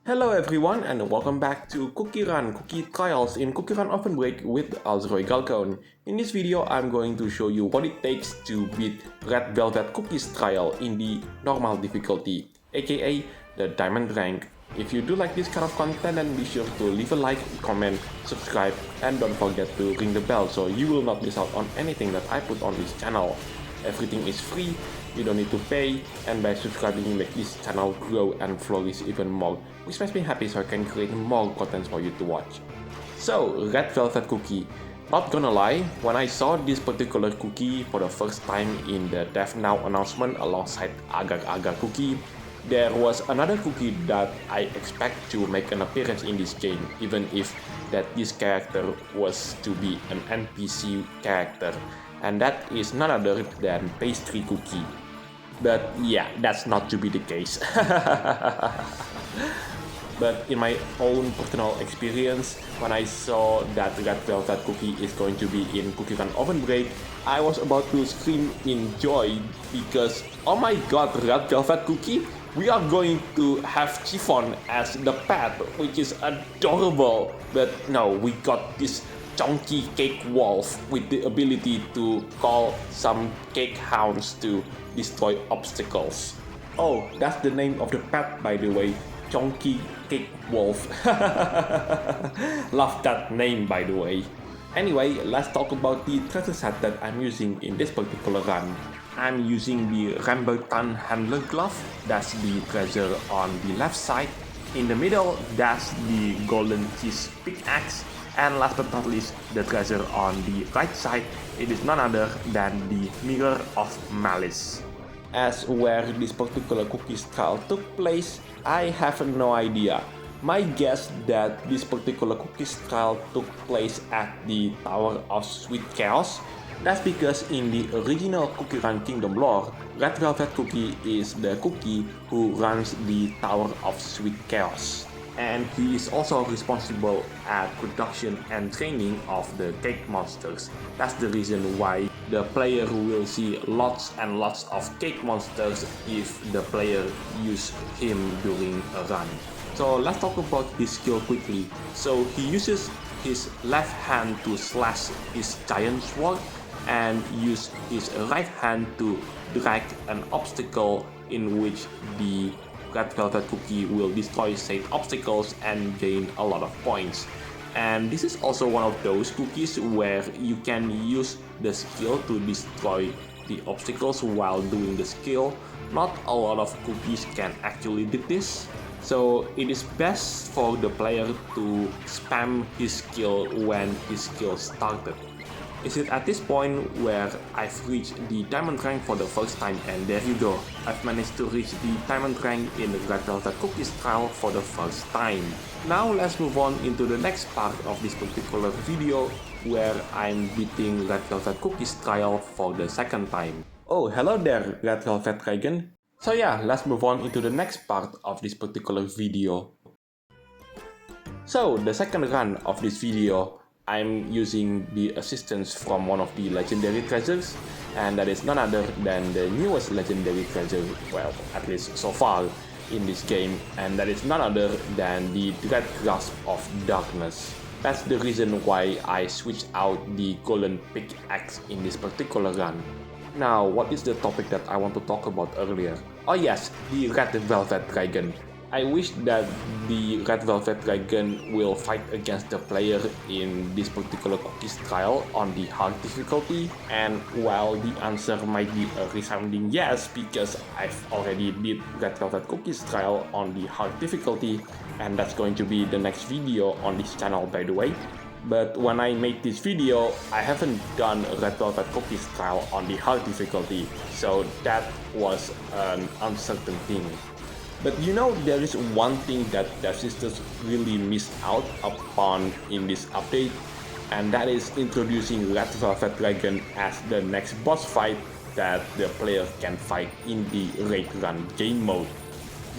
Hello everyone and welcome back to CookieRun Cookie Trials in CookieRunOvenBreak with Alzeroy Galcone. In this video I'm going to show you what it takes to beat Redvelvetcookietrial in the normal difficulty, aka the Diamondrank. If you do like this kind of content, then be sure to leave a like, comment, subscribe, and don't forget to ring the bell so you will not miss out on anything that I put on this channel. Everything is free, you don't need to pay, and by subscribing you make this channel grow and flourish even more, which makes me happy so I can create more content for you to watch. So, Redvelvetcookie. Not gonna lie, when I saw this particular cookie for the first time in the Dev Now announcement alongside Agar-Agar cookie, there was another cookie that I expect to make an appearance in this game, even if that this character was to be an NPC character, and that is none other than Pastry Cookie. But yeah, that's not to be the case. But in my own personal experience, when I saw that Redvelvetcookie is going to be in CookieRunOvenBreak, I was about to scream in joy because, oh my god, Redvelvetcookie! We are going to have Chiffon as the pet, which is adorable. But no, we got this chunky cake wolf with the ability to call some cakehounds to destroy obstacles. Oh, that's the name of the pet, by the way. Chunky Cake Wolf. Love that name, by the way. Anyway, let's talk about the treasure set that I'm using in this particular run. I'm using the Rambutan Handler Glove, that's the treasure on the left side. In the middle, that's the Golden Cheese Pickaxe. And last but not least, the treasure on the right side, it is none other than the Mirror of Malice. As where this particular cookies trial took place, I have no idea. My guess that this particular cookies trial took place at the Tower of Sweet Chaos. That's because in the original CookieRun Kingdom lore, Redvelvetcookie is the cookie who runs the Tower of Sweet Chaos. And he is also responsible at production and training of the cake monsters. That's the reason why the player will see lots and lots of cake monsters if the player use him during a run. So let's talk about his skill quickly. So he uses his left hand to slash his giant sword and use his right hand to drag an obstacle in which the Redvelvetcookie will destroy said obstacles and gain a lot of points. And this is also one of those cookies where you can use the skill to destroy the obstacles while doing the skill. Not a lot of cookies can actually do this. So it is best for the player to spam his skill when his skill started. Is it at this point where I've reached the Diamondrank for the first time, and there you go, I've managed to reach the Diamondrank in the Redvelvetcookietrial for the first time. Now let's move on into the next part of this particular video where I'm beating Redvelvetcookietrial for the second time. Oh, hello there, Redvelvet Dragon. So yeah, let's move on into the next part of this particular video. So the second run of this video, I'm using the assistance from one of the legendary treasures, and that is none other than the newest legendary treasure, well, at least so far in this game, and that is none other than the Dread Grasp of Darkness. That's the reason why I switched out the Golden Pickaxe in this particular run. Now, what is the topic that I want to talk about earlier? Oh yes, the Redvelvet Dragon. I wish that the Redvelvet Dragon will fight against the player in this particular cookies trial on the hard difficulty, and while the answer might be a resounding yes because I've already did Redvelvet cookies trial on the hard difficulty, and that's going to be the next video on this channel, by the way. But when I made this video, I haven't done Redvelvet cookies trial on the hard difficulty, so that was an uncertain thing. But you know, there is one thing that Devsisters really missed out upon in this update, and that is introducing Redvelvet Dragon as the next boss fight that the player can fight in the raid run game mode.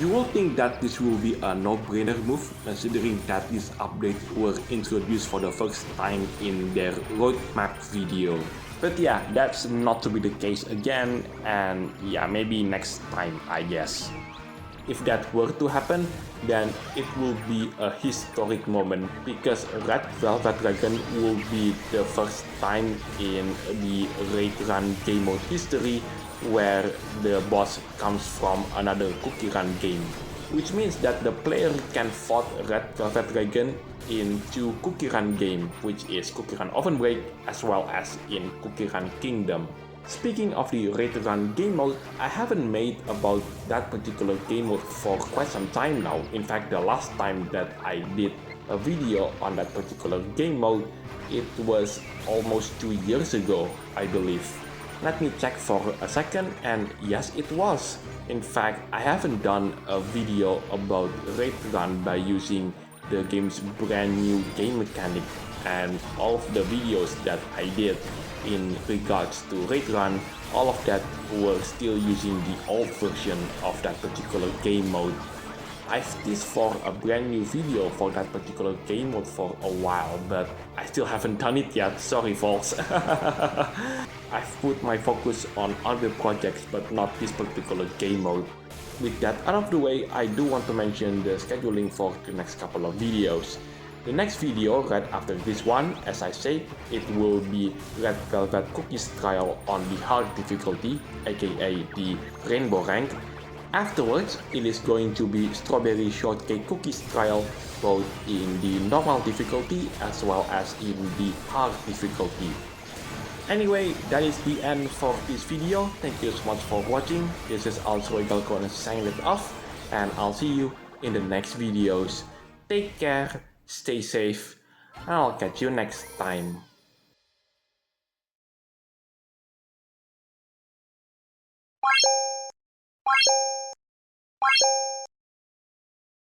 You will think that this will be a no-brainer move, considering that this update was introduced for the first time in their roadmap video. But yeah, that's not to be the case again, and yeah, maybe next time, I guess. If that were to happen, then it will be a historic moment because Red Velvet Dragon will be the first time in the Raid Run game mode history where the boss comes from another Cookie Run game, which means that the player can fight Red Velvet Dragon into Cookie Run game, which is CookieRunOvenBreak, as well as in Cookie Run Kingdom. Speaking of the Raid Run game mode, I haven't made about that particular game mode for quite some time now. In fact, the last time that I did a video on that particular game mode, it was almost 2 years ago, I believe. Let me check for a second, and yes, it was. In fact, I haven't done a video about Raid Run by using the game's brand new game mechanic, and all of the videos that I did in regards to Raid Run, all of that were still using the old version of that particular game mode. I've teased for a brand new video for that particular game mode for a while, but I still haven't done it yet, sorry folks. I've put my focus on other projects but not this particular game mode. With that out of the way, I do want to mention the scheduling for the next couple of videos. The next video right after this one, as I say, it will be Redvelvetcookietrial on the hard difficulty, aka the rainbow rank. Afterwards, it is going to be Strawberry Shortcake Cookies trial, both in the normal difficulty as well as in the hard difficulty. Anyway, that is the end for this video. Thank you so much for watching. This is also Galcon signing it off, and I'll see you in the next videos. Take care, stay safe, and I'll catch you next time.